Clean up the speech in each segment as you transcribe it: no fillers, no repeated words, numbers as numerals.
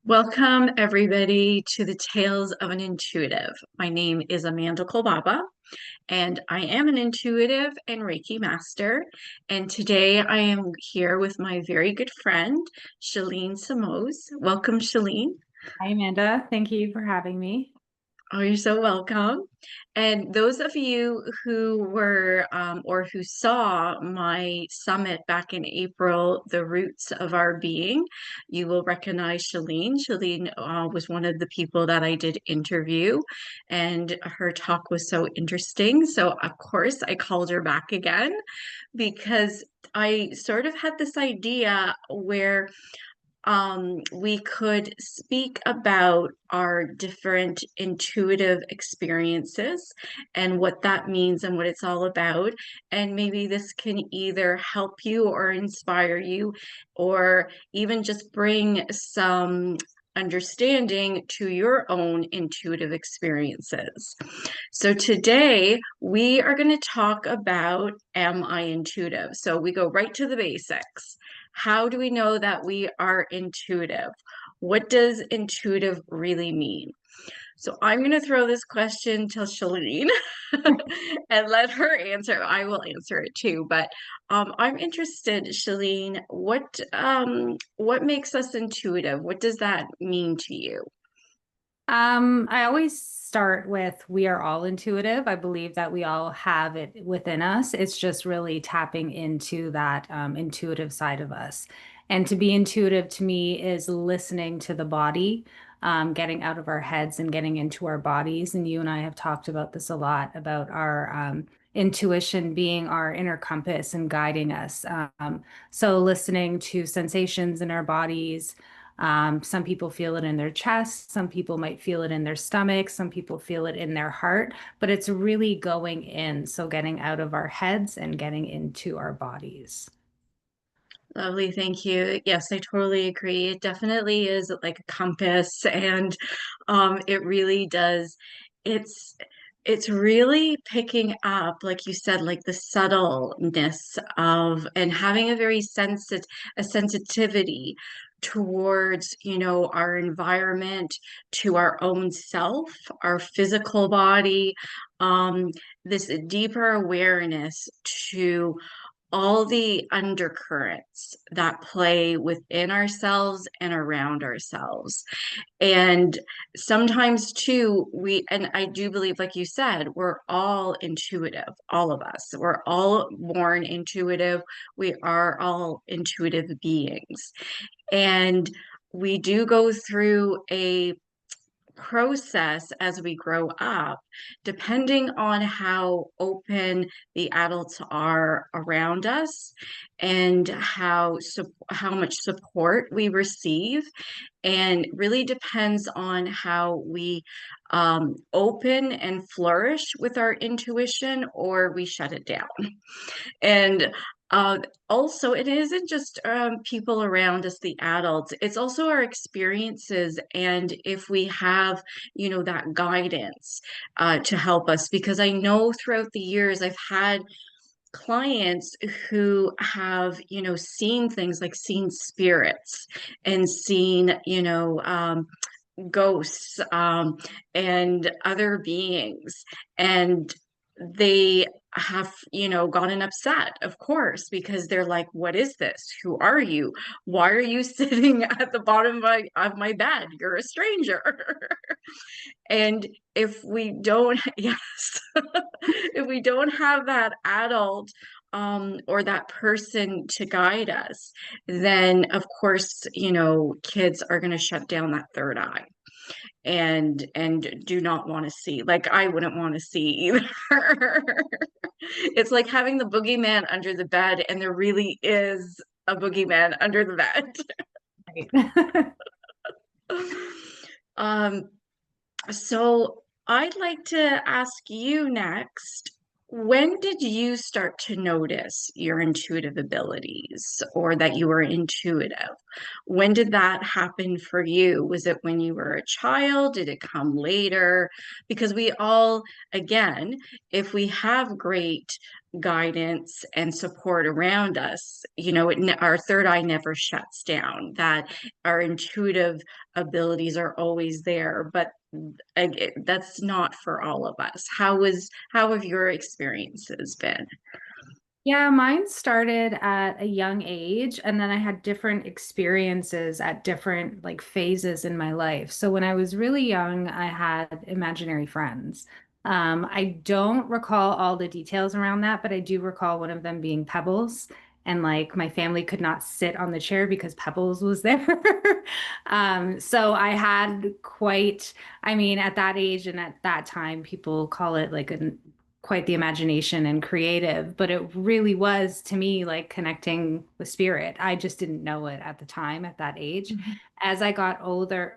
Welcome, everybody, to the Tales of an Intuitive. My name is Amanda Kulbaba, and I am an intuitive and Reiki Master. And today I am here with my very good friend, Shalene Simoes. Welcome, Shalene. Hi, Amanda. Thank you for having me. Oh, you're so welcome. And those of you who were or who saw my summit back in April, The Roots of Our Being, you will recognize Shalene. Shalene was one of the people that I did interview, and her talk was so interesting. So, of course, I called her back again because I sort of had this idea where we could speak about our different intuitive experiences and what that means and what it's all about. And maybe this can either help you or inspire you, or even just bring some understanding to your own intuitive experiences. So today we are going to talk about, am I intuitive? So we go right to the basics. How do we know that we are intuitive? What does intuitive really mean? So I'm going to throw this question to Shalene and let her answer. I will answer it too, but I'm interested, Shalene, what makes us intuitive? What does that mean to you? I always start with we are all intuitive. I believe that we all have it within us. It's just really tapping into that intuitive side of us. And to be intuitive to me is listening to the body, getting out of our heads and getting into our bodies. And you and I have talked about this a lot about our intuition being our inner compass and guiding us. So listening to sensations in our bodies. Some people feel it in their chest, some people might feel it in their stomach, some people feel it in their heart, but it's really going in. So getting out of our heads and getting into our bodies. Lovely, thank you. Yes, I totally agree. It definitely is like a compass, and it really does. It's it's really picking up, like you said, like the subtleness of and having a very sensitivity towards, our environment, to our own self, our physical body, um, this deeper awareness to all the undercurrents that play within ourselves and around ourselves. And sometimes too, and I do believe, like you said, we're all intuitive, all of us. We're all born intuitive. We are all intuitive beings. And we do go through a process as we grow up, depending on how open the adults are around us and how much support we receive, and really depends on how we open and flourish with our intuition or we shut it down. And uh, also, it isn't just people around us, the adults, it's also our experiences. And if we have, that guidance to help us, because I know throughout the years I've had clients who have, seen things like seen spirits and seen, ghosts, and other beings. And they have, gotten upset, of course, because they're like, what is this? Who are you? Why are you sitting at the bottom of my bed? You're a stranger. And if we don't, yes, if we don't have that adult or that person to guide us, then of course, kids are going to shut down that third eye and do not want to see. Like I wouldn't want to see either. It's like having the boogeyman under the bed, and there really is a boogeyman under the bed. Right. Um, So I'd like to ask you next, when did you start to notice your intuitive abilities or that you were intuitive? When did that happen for you? Was it when you were a child? Did it come later? Because we all, again, if we have great guidance and support around us, you know, our third eye never shuts down, that our intuitive abilities are always there. But that's not for all of us. How have your experiences been? Yeah, mine started at a young age, and then I had different experiences at different like phases in my life. So when I was really young, I had imaginary friends. I don't recall all the details around that, but I do recall one of them being Pebbles, and like my family could not sit on the chair because Pebbles was there. So I had quite, I mean, at that age and at that time, people call it like a quite the imagination and creative, but it really was to me like connecting with spirit. I just didn't know it at the time at that age. Mhm. As I got older,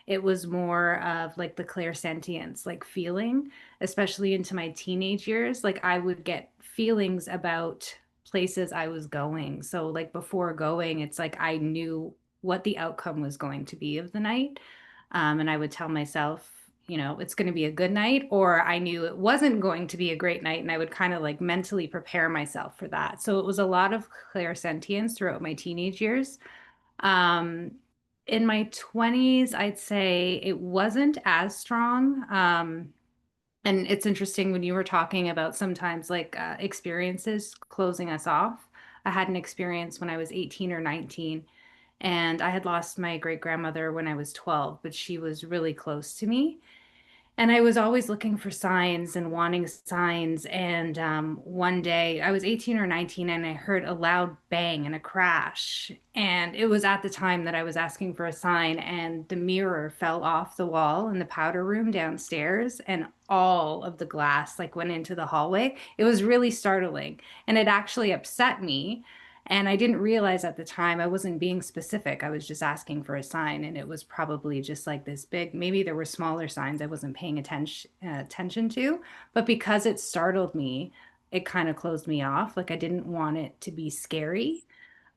it was more of like the clairsentience, like feeling, especially into my teenage years. Like I would get feelings about places I was going. So like before going, it's like I knew what the outcome was going to be of the night. And I would tell myself, you know, it's going to be a good night, or I knew it wasn't going to be a great night. And I would kind of like mentally prepare myself for that. So it was a lot of clairsentience throughout my teenage years. Um, in my 20s, I'd say it wasn't as strong. And it's interesting when you were talking about sometimes like experiences closing us off. I had an experience when I was 18 or 19, and I had lost my great grandmother when I was 12, but she was really close to me. And I was always looking for signs and wanting signs. And one day I was 18 or 19 and I heard a loud bang and a crash. And it was at the time that I was asking for a sign, and the mirror fell off the wall in the powder room downstairs, and all of the glass like went into the hallway. It was really startling, and it actually upset me. And I didn't realize at the time I wasn't being specific. I was just asking for a sign, and it was probably just like this big, maybe there were smaller signs I wasn't paying attention to, but because it startled me, it kind of closed me off. Like I didn't want it to be scary.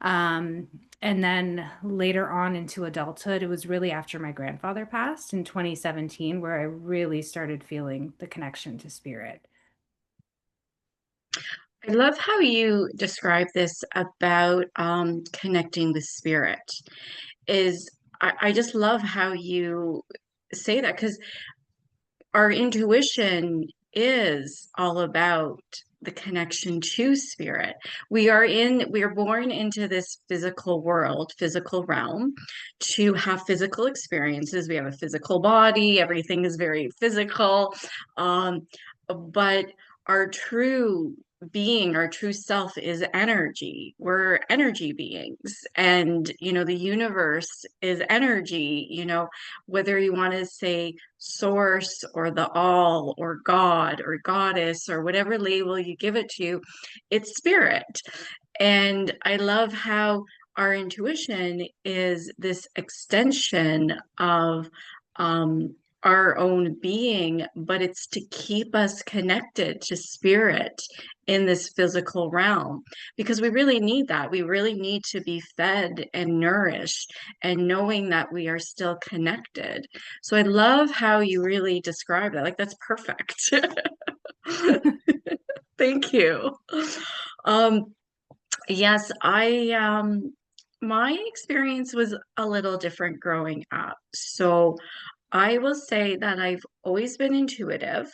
Um, and then later on into adulthood, it was really after my grandfather passed in 2017 where I really started feeling the connection to spirit. I love how you describe this about connecting with spirit. Is I just love how you say that, because our intuition is all about the connection to spirit. We are born into this physical world, physical realm, to have physical experiences. We have a physical body, everything is very physical. Um, but our true being, our true self is energy. We're energy beings. And, you know, the universe is energy, you know, whether you want to say source or the all or God or goddess or whatever label you give it to, it's spirit. And I love how our intuition is this extension of um, our own being, but it's to keep us connected to spirit in this physical realm, because we really need that. We really need to be fed and nourished, and knowing that we are still connected. So I love how you really describe that. Like, that's perfect. Thank you. Um, yes, my experience was a little different growing up. So I will say that I've always been intuitive.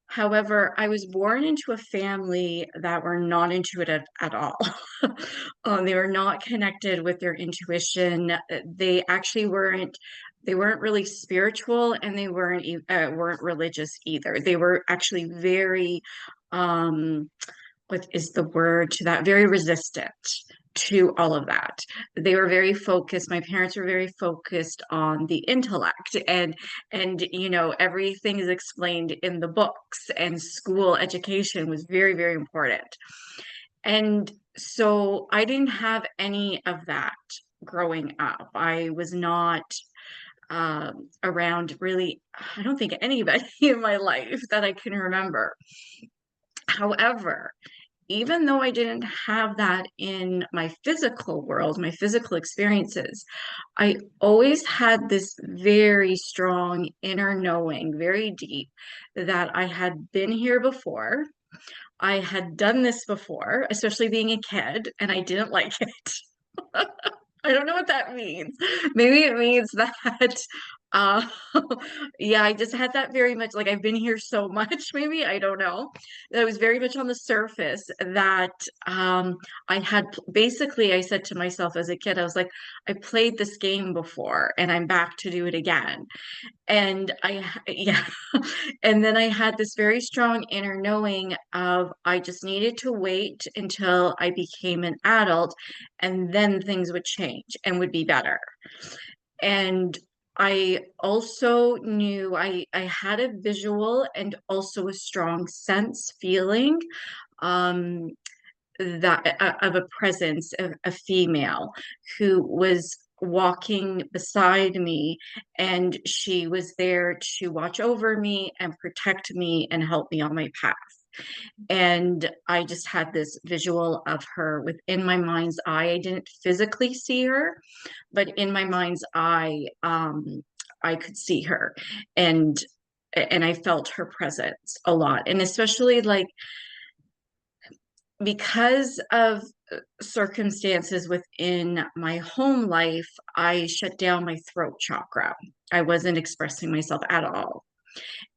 However, I was born into a family that were not intuitive at all. They were not connected with their intuition. They actually weren't. They weren't really spiritual, and they weren't religious either. They were actually very what is the word to that? Very resistant to all of that. They were very focused. My parents were very focused on the intellect, and you know, everything is explained in the books, and school education was very, very important. And so I didn't have any of that growing up. I was not around really, I don't think anybody in my life that I can remember. However, even though I didn't have that in my physical world, my physical experiences, I always had this very strong inner knowing, very deep, that I had been here before. I had done this before, especially being a kid, and I didn't like it. I don't know what that means. Maybe it means that, uh, yeah, I just had that very much like I've been here so much, maybe, I don't know. That was very much on the surface that I had basically, I said to myself as a kid, I was like, I played this game before and I'm back to do it again. And yeah, and then I had this very strong inner knowing of I just needed to wait until I became an adult and then things would change and would be better. And I also knew I had a visual and also a strong sense feeling um, that of a presence of a female who was walking beside me, and she was there to watch over me and protect me and help me on my path. And I just had this visual of her within my mind's eye. I didn't physically see her, but in my mind's eye, I could see her, and I felt her presence a lot, and especially like because of circumstances within my home life, I shut down my throat chakra. I wasn't expressing myself at all.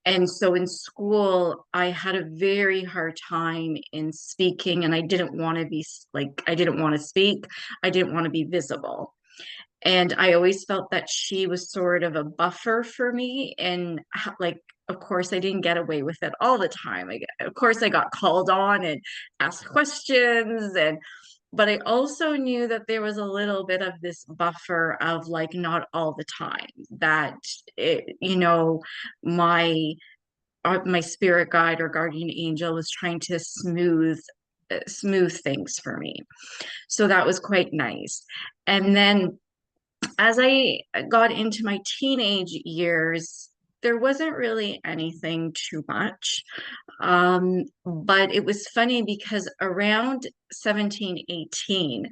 And so in school, I had a very hard time in speaking, and I didn't want to be like, I didn't want to speak. I didn't want to be visible. And I always felt that she was sort of a buffer for me. And like, of course, I didn't get away with it all the time. Of course, I got called on and asked questions, and but I also knew that there was a little bit of this buffer of like not all the time that my my spirit guide or guardian angel was trying to smooth things for me. So that was quite nice. And then as I got into my teenage years, there wasn't really anything too much. But it was funny because around 17, 18,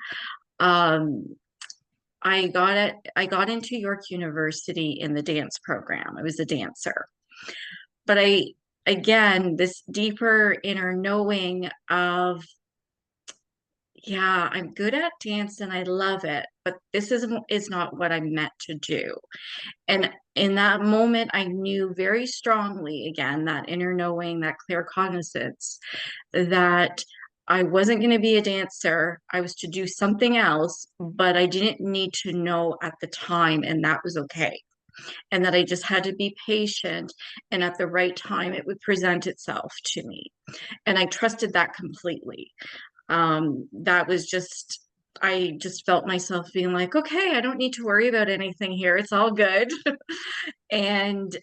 um, I got into York University in the dance program. I was a dancer. But again, this deeper inner knowing of, yeah, I'm good at dance and I love it, but is not what I'm meant to do. And in that moment, I knew very strongly, again, that inner knowing, that clear cognizance, that I wasn't going to be a dancer. I was to do something else, but I didn't need to know at the time, and that was okay. And that I just had to be patient, and at the right time, it would present itself to me. And I trusted that completely. That was just, I just felt myself being like, okay, I don't need to worry about anything here. It's all good. And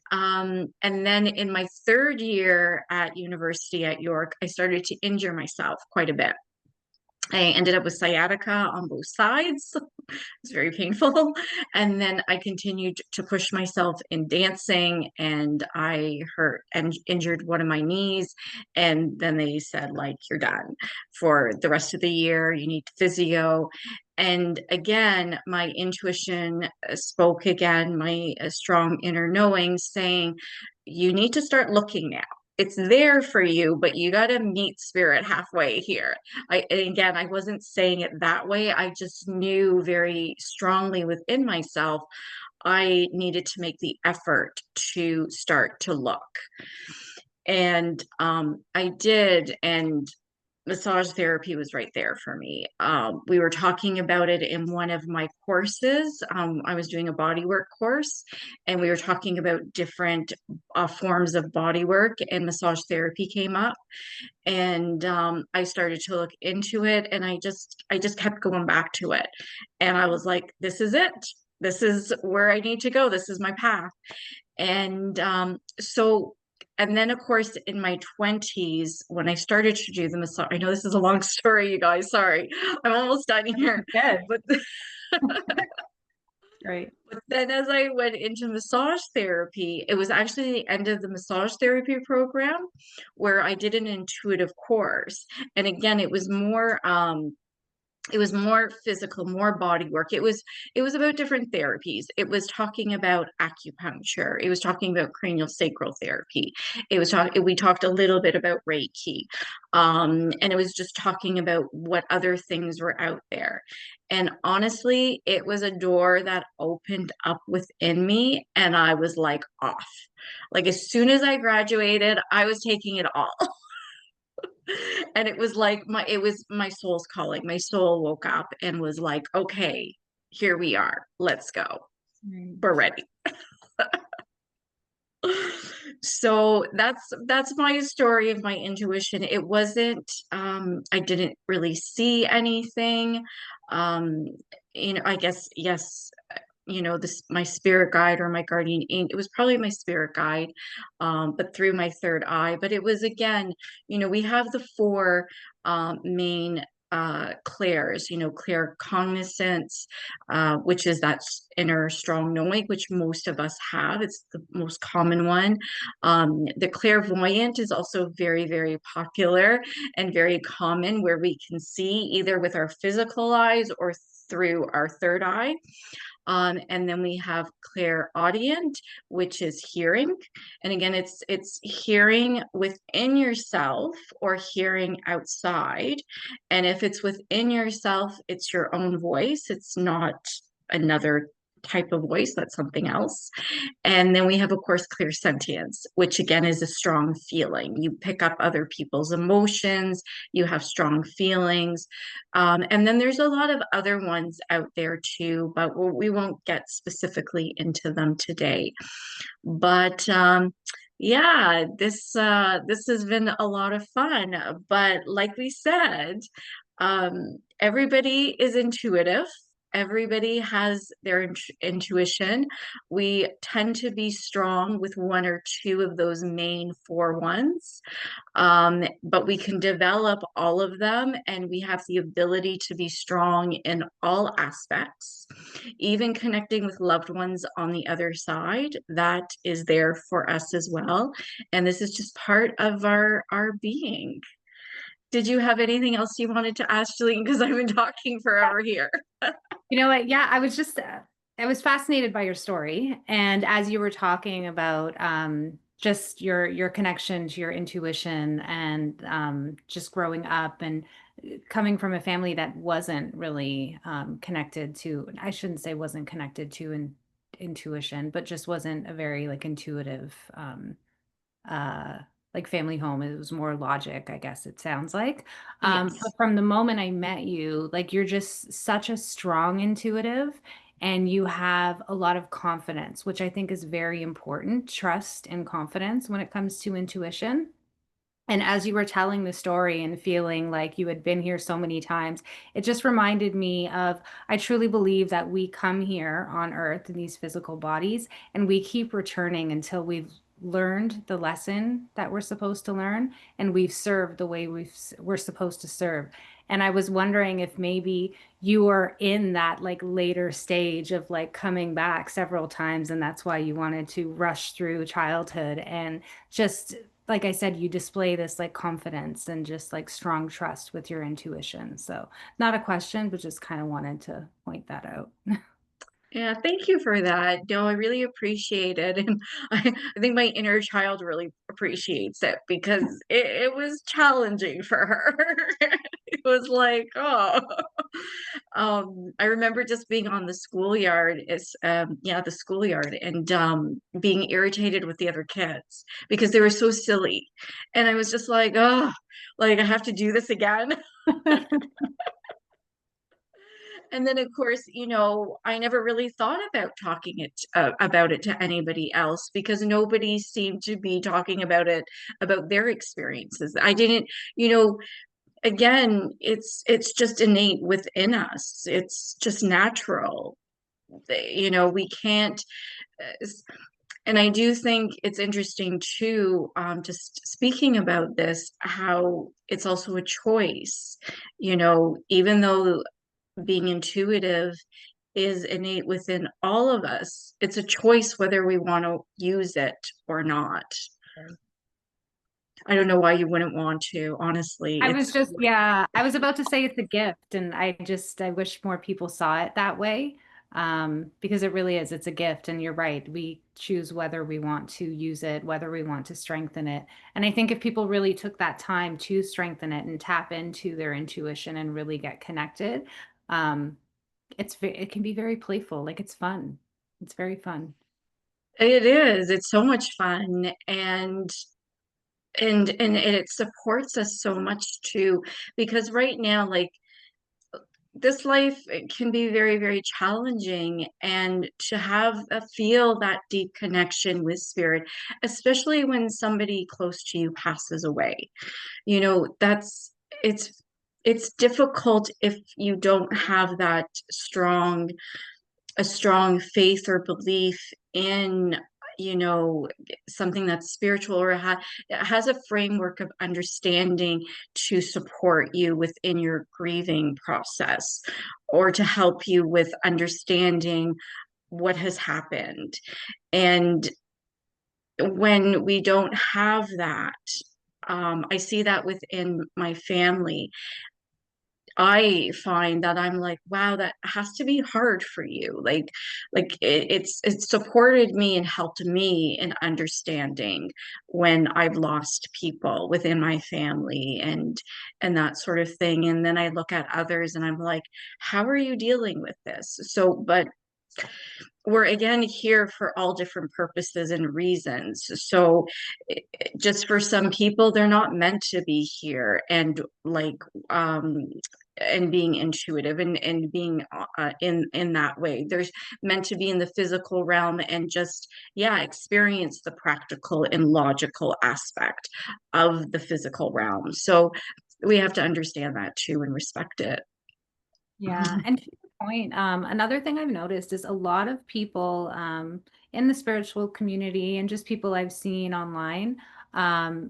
then in my third year at university at York, I started to injure myself quite a bit. I ended up with sciatica on both sides. It's very painful. And then I continued to push myself in dancing, and I hurt and injured one of my knees. And then they said, like, you're done for the rest of the year. You need physio. And again, my intuition spoke again, my strong inner knowing saying, you need to start looking now. It's there for you, but you got to meet spirit halfway here. Again, I wasn't saying it that way. I just knew very strongly within myself I needed to make the effort to start to look. And I did, and massage therapy was right there for me. We were talking about it in one of my courses. I was doing a bodywork course, and we were talking about different forms of bodywork, and massage therapy came up. And I started to look into it, and I just kept going back to it. And I was like, this is it. This is where I need to go. This is my path. And and then, of course, in my 20s, when I started to do the massage, I know this is a long story, you guys. Sorry, I'm almost done here. Good. But, Great. but then, as I went into massage therapy, it was actually the end of the massage therapy program where I did an intuitive course. And again, it was more it was more physical, more body work. It was about different therapies. It was talking about acupuncture. It was talking about cranial sacral therapy. We talked a little bit about Reiki. And it was just talking about what other things were out there. And honestly, it was a door that opened up within me, and I was like off. Like as soon as I graduated, I was taking it all. And it was like it was my soul's calling. My soul woke up and was like, okay, here we are. Let's go. Right. We're ready. So that's my story of my intuition. It wasn't I didn't really see anything. Um I guess yes, this my spirit guide or my guardian angel, it was probably my spirit guide, but through my third eye. But it was again, we have the four main clairs, clear cognizance, which is that inner strong knowing, which most of us have. It's the most common one. The clairvoyant is also very, very popular and very common, where we can see either with our physical eyes or through our third eye. And then we have clairaudient, which is hearing. And again, it's hearing within yourself or hearing outside. And if it's within yourself, it's your own voice. It's not another type of voice, that's something else. And then we have, of course, clear sentience, which again is a strong feeling. You pick up other people's emotions, you have strong feelings. And then there's a lot of other ones out there too, but we won't get specifically into them today. But yeah, this has been a lot of fun. But like we said, everybody is intuitive. Everybody has their intuition. We tend to be strong with one or two of those main four ones, but we can develop all of them, and we have the ability to be strong in all aspects, even connecting with loved ones on the other side. That is there for us as well, and this is just part of our being. Did you have anything else you wanted to ask, Shalene? Because I've been talking forever here. You know what? Yeah, I was fascinated by your story. And as you were talking about just your connection to your intuition and just growing up and coming from a family that wasn't really connected to, I shouldn't say wasn't connected to intuition, but just wasn't a very like intuitive uh like family home. It was more logic, I guess it sounds like. But Yes. from the moment I met you, like you're just such a strong intuitive and you have a lot of confidence, which I think is very important, trust and confidence when it comes to intuition. And as you were telling the story and feeling like you had been here so many times, it just reminded me of I truly believe that we come here on earth in these physical bodies and we keep returning until we've learned the lesson that we're supposed to learn and we've served the way we're supposed to serve. And I was wondering if maybe you are in that like later stage of like coming back several times and that's why you wanted to rush through childhood and just like I said, you display this like confidence and just like strong trust with your intuition. So, not a question, but just kind of wanted to point that out. Yeah, thank you for that. No, I really appreciate it. And I think my inner child really appreciates it because it was challenging for her. It was like, oh. I remember just being on the schoolyard, the schoolyard, and being irritated with the other kids because they were so silly. And I was just like, oh, like I have to do this again. And then, of course, I never really thought about talking about it to anybody else because nobody seemed to be talking about their experiences. I didn't, you know, again, it's just innate within us. It's just natural. We can't. uh, And I do think it's interesting too, just speaking about this, how it's also a choice. Even though being intuitive is innate within all of us. It's a choice whether we want to use it or not. I don't know why you wouldn't want to, honestly. I was It's just, yeah, I was about to say it's a gift, and I wish more people saw it that way, because it really is. It's a gift, and you're right. We choose whether we want to use it, whether we want to strengthen it. And I think if people really took that time to strengthen it and tap into their intuition and really get connected, um, it can be very playful. Like it's fun. It's very fun. it is. It's so much fun, and it supports us so much too, because right now, like, this life, it can be very, very challenging, and to have feel that deep connection with spirit, especially when somebody close to you passes away, that's it's it's difficult if you don't have that strong a strong faith or belief in, you know something that's spiritual, or it has a framework of understanding to support you within your grieving process, or to help you with understanding what has happened. And when we don't have that, I see that within my family. I find that I'm like, wow, that has to be hard for you. It's supported me and helped me in understanding when I've lost people within my family, and that sort of thing. And then I look at others and I'm like, how are you dealing with this? But we're again here for all different purposes and reasons. So just for some people, they're not meant to be here, um and being intuitive, and being in that way. There's meant to be in the physical realm, and just, yeah, experience the practical and logical aspect of the physical realm. So we have to understand that too and respect it. Yeah. And to your point, another thing I've noticed is a lot of people in the spiritual community and just people I've seen online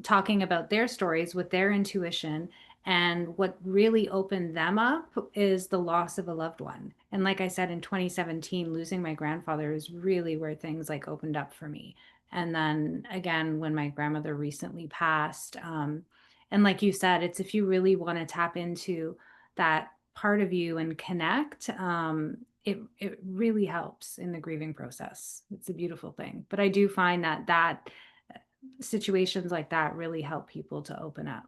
talking about their stories with their intuition. And what really opened them up is the loss of a loved one. And like I said, in 2017, losing my grandfather is really where things like opened up for me. And then again, when my grandmother recently passed, and like you said, it's if you really want to tap into that part of you and connect, it really helps in the grieving process. It's a beautiful thing. But I do find that situations like that really help people to open up.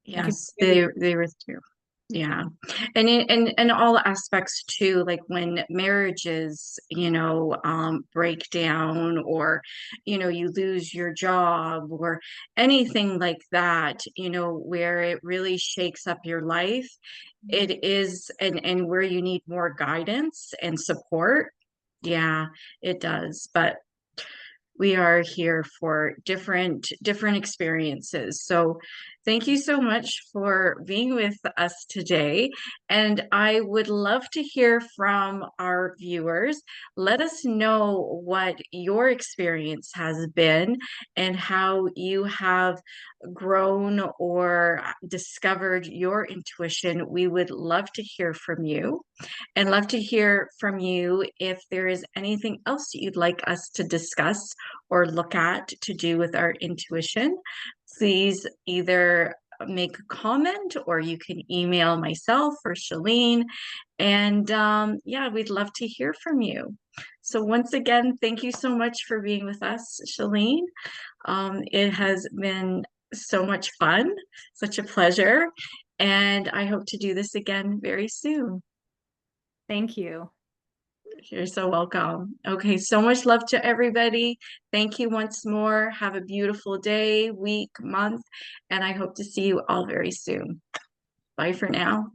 It can Yes, be really, they were through. Yeah. And all aspects too, like when marriages, break down, or, you lose your job, or anything like that, where it really shakes up your life. It is, and where you need more guidance and support. Yeah, it does. But we are here for different experiences. So thank you so much for being with us today, and I would love to hear from our viewers. Let us know what your experience has been, and how you have grown or discovered your intuition. We would love to hear from you, and love to hear from you if there is anything else you'd like us to discuss or look at to do with our intuition. Please either make a comment, or you can email myself or Shalene. And yeah, we'd love to hear from you. So once again, thank you so much for being with us, Shalene. It has been so much fun, such a pleasure. And I hope to do this again very soon. thank you. You're so welcome. Okay, so much love to everybody. Thank you once more. Have a beautiful day, week, month, and I hope to see you all very soon. Bye for now.